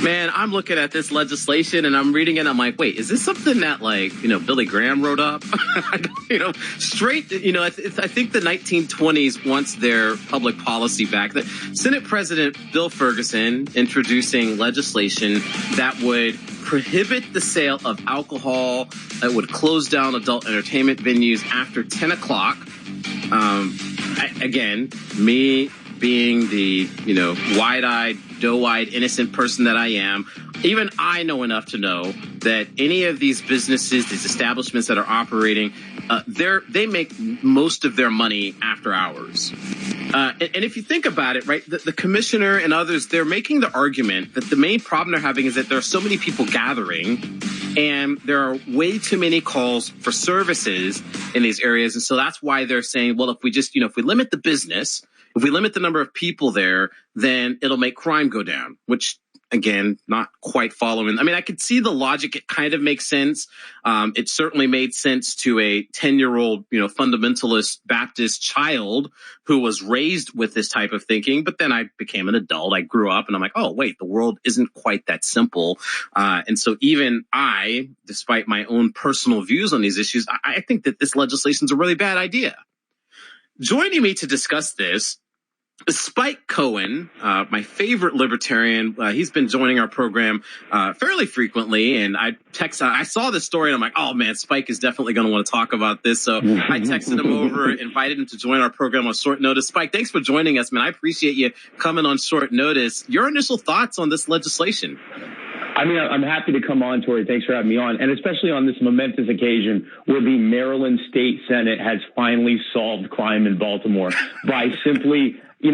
Man, I'm looking at this legislation and I'm reading it. I'm like, wait, is this something that Billy Graham wrote up? Straight, I think the 1920s wants their public policy back. The Senate President Bill Ferguson introducing legislation that would prohibit the sale of alcohol, that would close down adult entertainment venues after 10 o'clock. Again, me being the, wide-eyed, doe-eyed, innocent person that I am, even I know enough to know that any of these businesses, these establishments that are operating, they make most of their money after hours. And if you think about it, right, the commissioner and others, they're making the argument that the main problem they're having is that there are so many people gathering and there are way too many calls for services in these areas. And so that's why they're saying, well, if we just, if we limit the business, if we limit the number of people there, then it'll make crime go down, which, again, not quite following. I mean, I could see the logic. It kind of makes sense. It certainly made sense to a 10-year-old, fundamentalist Baptist child who was raised with this type of thinking. But then I became an adult. I grew up and I'm like, oh, wait, the world isn't quite that simple. And so even I, despite my own personal views on these issues, I think that this legislation is a really bad idea. Joining me to discuss this, Spike Cohen, my favorite libertarian. He's been joining our program fairly frequently, and I saw this story and I'm like, oh man, Spike is definitely going to want to talk about this. So I texted him over, invited him to join our program on short notice. Spike, thanks for joining us, man. I appreciate you coming on short notice. Your initial thoughts on this legislation? I mean, I'm happy to come on, Tori. Thanks for having me on. And especially on this momentous occasion where the Maryland State Senate has finally solved crime in Baltimore by simply, we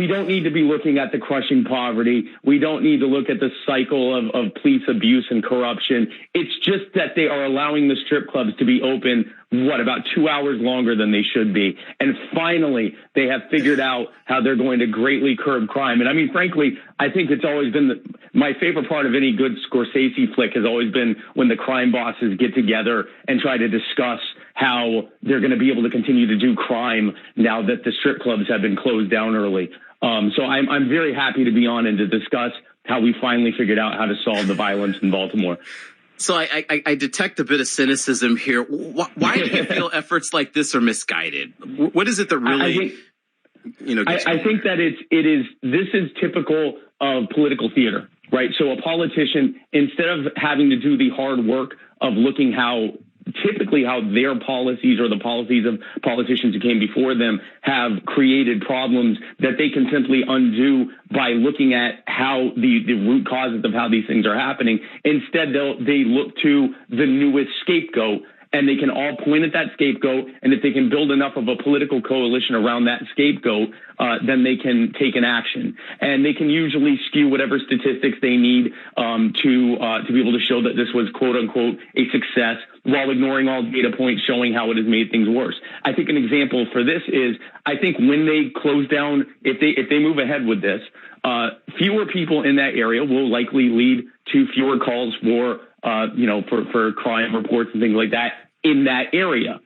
don't need to be looking at the crushing poverty. We don't need to look at the cycle of police abuse and corruption. It's just that they are allowing the strip clubs to be open, about 2 hours longer than they should be. And finally, they have figured out how they're going to greatly curb crime. And I mean, frankly, I think it's always been my favorite part of any good Scorsese flick has always been when the crime bosses get together and try to discuss how they're going to be able to continue to do crime now that the strip clubs have been closed down early. So I'm very happy to be on and to discuss how we finally figured out how to solve the violence in Baltimore. So I detect a bit of cynicism here. Why do you feel efforts like this are misguided? What is it that really, I think that this is typical of political theater, right? So a politician, instead of having to do the hard work of looking typically how their policies or the policies of politicians who came before them have created problems that they can simply undo by looking at how the root causes of how these things are happening. Instead, they look to the newest scapegoat, and they can all point at that scapegoat. And if they can build enough of a political coalition around that scapegoat, then they can take an action. And they can usually skew whatever statistics they need to be able to show that this was, quote unquote, a success, while ignoring all data points showing how it has made things worse. I think an example for this is, I think when they close down, if they move ahead with this, fewer people in that area will likely lead to fewer calls for crime reports and things like that in that area.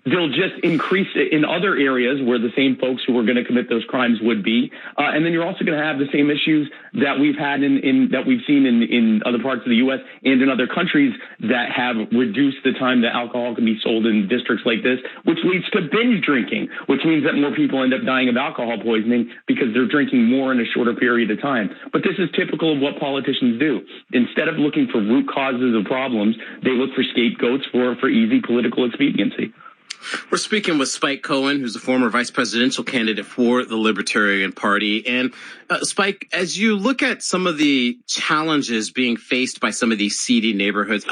They'll just increase it in other areas where the same folks who are going to commit those crimes would be. And then you're also going to have the same issues that we've had that we've seen in other parts of the U.S. and in other countries that have reduced the time that alcohol can be sold in districts like this, which leads to binge drinking, which means that more people end up dying of alcohol poisoning because they're drinking more in a shorter period of time. But this is typical of what politicians do. Instead of looking for root causes of problems, they look for scapegoats for easy political expediency. We're speaking with Spike Cohen, who's a former vice presidential candidate for the Libertarian Party. And Spike, as you look at some of the challenges being faced by some of these seedy neighborhoods,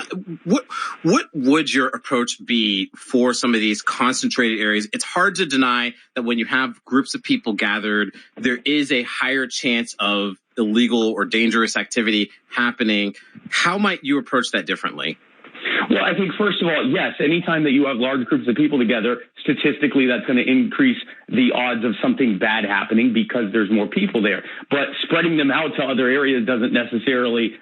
what would your approach be for some of these concentrated areas? It's hard to deny that when you have groups of people gathered, there is a higher chance of illegal or dangerous activity happening. How might you approach that differently? Well, I think, first of all, yes, anytime that you have large groups of people together, statistically, that's going to increase the odds of something bad happening because there's more people there. But spreading them out to other areas doesn't necessarily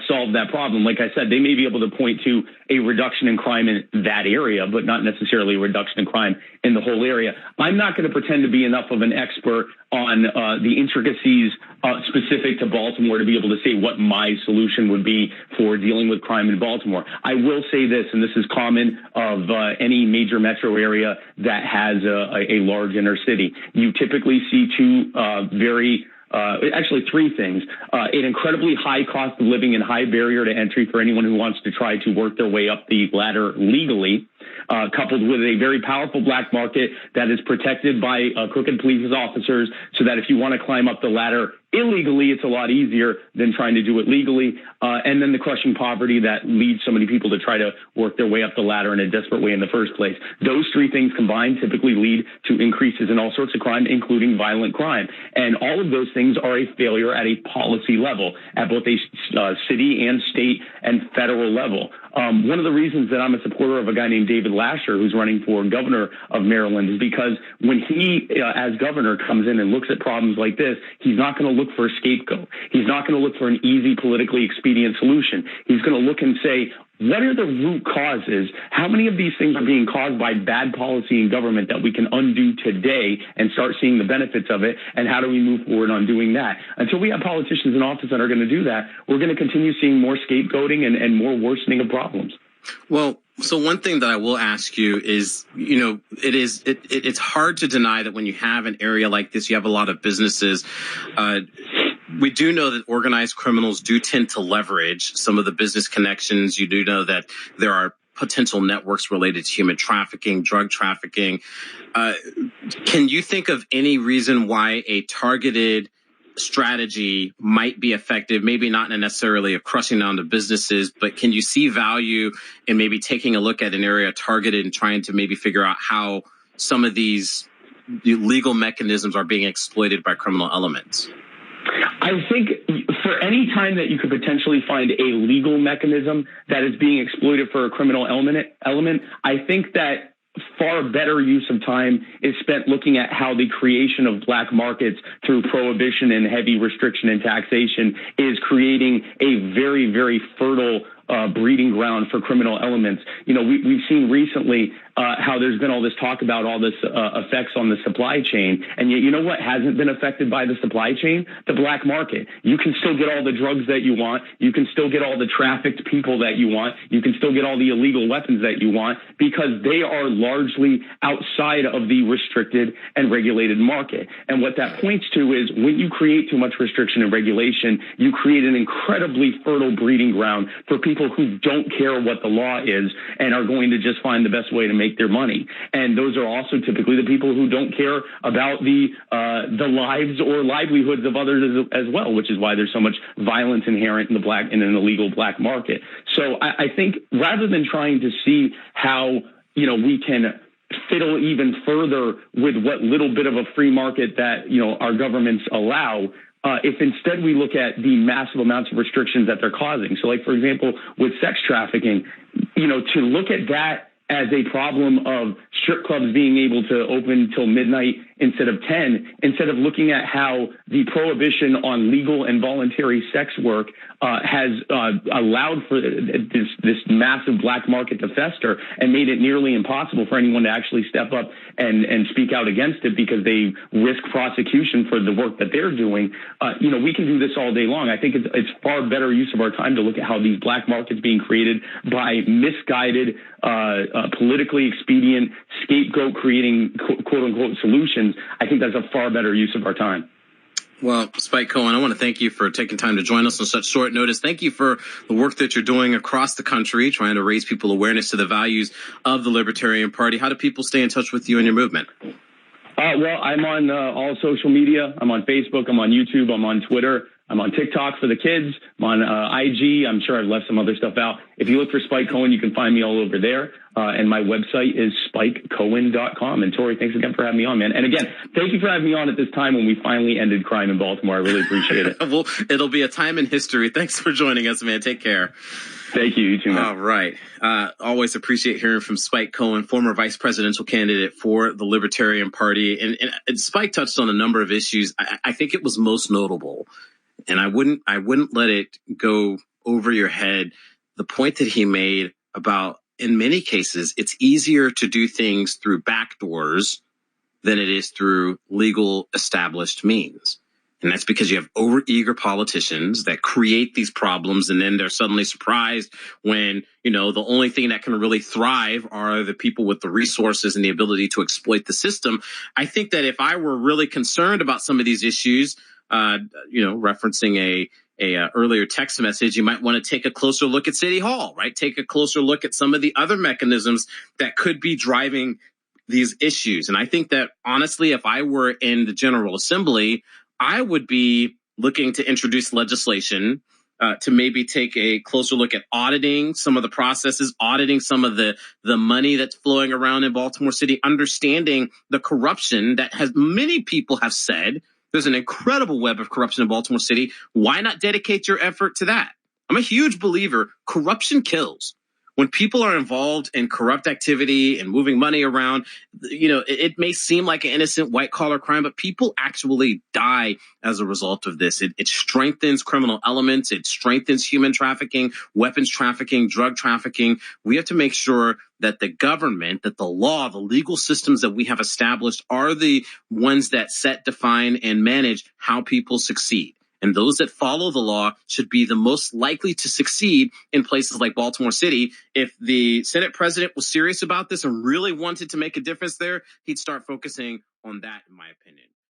solve that problem. Like I said, they may be able to point to a reduction in crime in that area, but not necessarily a reduction in crime in the whole area. I'm not going to pretend to be enough of an expert on the intricacies specific to Baltimore to be able to say what my solution would be for dealing with crime in Baltimore. I will say this, and this is common of any major metro area that has a large inner city. You typically see actually three things. An incredibly high cost of living and high barrier to entry for anyone who wants to try to work their way up the ladder legally, coupled with a very powerful black market that is protected by crooked police officers, so that if you want to climb up the ladder illegally, it's a lot easier than trying to do it legally. And then the crushing poverty that leads so many people to try to work their way up the ladder in a desperate way in the first place. Those three things combined typically lead to increases in all sorts of crime, including violent crime. And all of those things are a failure at a policy level, at both a city and state and federal level. One of the reasons that I'm a supporter of a guy named David Lasher, who's running for governor of Maryland, is because when he, as governor, comes in and looks at problems like this, he's not going to look for a scapegoat. He's not going to look for an easy, politically expedient solution. He's going to look and say, what are the root causes? How many of these things are being caused by bad policy in government that we can undo today and start seeing the benefits of it? And how do we move forward on doing that? Until we have politicians in office that are going to do that, we're going to continue seeing more scapegoating and more worsening of problems. Well, so one thing that I will ask you is, you know, it's hard to deny that when you have an area like this, you have a lot of businesses. We do know that organized criminals do tend to leverage some of the business connections. You do know that there are potential networks related to human trafficking, drug trafficking. Can you think of any reason why a targeted strategy might be effective, maybe not necessarily of crushing down the businesses, but can you see value in maybe taking a look at an area targeted and trying to maybe figure out how some of these legal mechanisms are being exploited by criminal elements? I think for any time that you could potentially find a legal mechanism that is being exploited for a criminal element, I think that far better use of time is spent looking at how the creation of black markets through prohibition and heavy restriction and taxation is creating a very, very fertile breeding ground for criminal elements. You know, we've seen recently how there's been all this talk about all this effects on the supply chain. And yet, you know what hasn't been affected by the supply chain? The black market. You can still get all the drugs that you want. You can still get all the trafficked people that you want. You can still get all the illegal weapons that you want, because they are largely outside of the restricted and regulated market. And what that points to is when you create too much restriction and regulation, you create an incredibly fertile breeding ground for people who don't care what the law is and are going to just find the best way to make their money. And those are also typically the people who don't care about the lives or livelihoods of others as well, which is why there's so much violence inherent in the black in an illegal black market. So I think rather than trying to see how, you know, we can fiddle even further with what little bit of a free market that, you know, our governments allow, if instead we look at the massive amounts of restrictions that they're causing. So like, for example, with sex trafficking, you know, to look at that as a problem of strip clubs being able to open till midnight instead of 10, instead of looking at how the prohibition on legal and voluntary sex work has allowed for this massive black market to fester and made it nearly impossible for anyone to actually step up and speak out against it because they risk prosecution for the work that they're doing. You know, we can do this all day long. I think it's far better use of our time to look at how these black markets being created by misguided, politically expedient, scapegoat creating quote unquote solutions. I think that's a far better use of our time. Well, Spike Cohen, I want to thank you for taking time to join us on such short notice. Thank you for the work that you're doing across the country, trying to raise people awareness to the values of the Libertarian Party. How do people stay in touch with you and your movement? Well, I'm on all social media. I'm on Facebook. I'm on YouTube. I'm on Twitter. I'm on TikTok for the kids. I'm on IG. I'm sure I've left some other stuff out. If you look for Spike Cohen, you can find me all over there. And my website is spikecohen.com. And Tori, thanks again for having me on, man. And again, thank you for having me on at this time when we finally ended crime in Baltimore. I really appreciate it. Well, it'll be a time in history. Thanks for joining us, man. Take care. Thank you. You too, man. All right. Always appreciate hearing from Spike Cohen, former vice presidential candidate for the Libertarian Party. And Spike touched on a number of issues. I think it was most notable, and I wouldn't let it go over your head, the point that he made about, in many cases, it's easier to do things through back doors than it is through legal established means. And that's because you have overeager politicians that create these problems, and then they're suddenly surprised when, the only thing that can really thrive are the people with the resources and the ability to exploit the system. I think that if I were really concerned about some of these issues, referencing a earlier text message, you might want to take a closer look at City Hall, right? Take a closer look at some of the other mechanisms that could be driving these issues. And I think that, honestly, if I were in the General Assembly, I would be looking to introduce legislation to maybe take a closer look at auditing some of the processes, auditing some of the money that's flowing around in Baltimore City, understanding the corruption that many people have said. There's an incredible web of corruption in Baltimore City. Why not dedicate your effort to that? I'm a huge believer. Corruption kills. When people are involved in corrupt activity and moving money around, it may seem like an innocent white collar crime, but people actually die as a result of this. It strengthens criminal elements. It strengthens human trafficking, weapons trafficking, drug trafficking. We have to make sure that the government, that the law, the legal systems that we have established are the ones that set, define, and manage how people succeed. And those that follow the law should be the most likely to succeed in places like Baltimore City. If the Senate president was serious about this and really wanted to make a difference there, he'd start focusing on that, in my opinion.